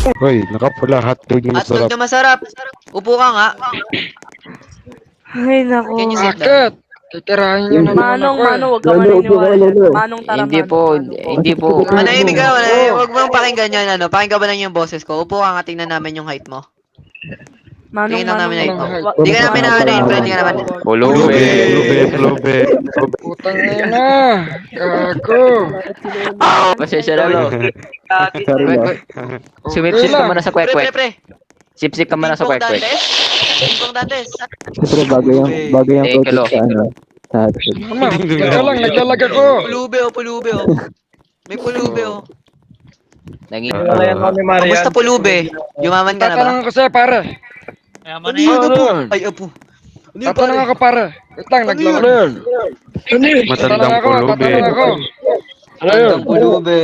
Hoy, nakapula hotdog na Hotdog masarap. na masarap. Upo ka nga. Ay, nako. Can you sit down? Bakit? Titirahin nyo naman ako Manong, eh. wag ka maniniwala dyan. Manong tara, Hindi Manong. po, Manong. hindi po. Manahimik ka, Oo. huwag mong pakinggan yan, ano. Pakinggan ba lang yung boses ko? Upo ka nga, tingnan namin yung height mo. Manong, Tingnan namin height mo. Wa- Di ka namin na-invite, di ka naman. Pulube. Pulube. Putang ina. Gago. Pasensya na bro. Sumipsip ka muna sa Pre, kwek-kwek. pre. Sipsip ka muna sa Pingpong kwek-kwek. Dantes. Pingpong Dantes. Siyempre, bago yung Thank you, project sa ano. Sa hotdog. Mama, teka lang, naglalag ako. Pulube, oh. May pulube, oh. Naging... Kamusta pulube? Yumaman ka na ba? Tatanong ako sa'yo, pare. Ano yun, apo? Ay, apo. Ano yun, Tatanong pare? ako, pare. Wait lang, naglalag. Matandang Tatanong ako, pulube. tatanong ako. Matandang pulube.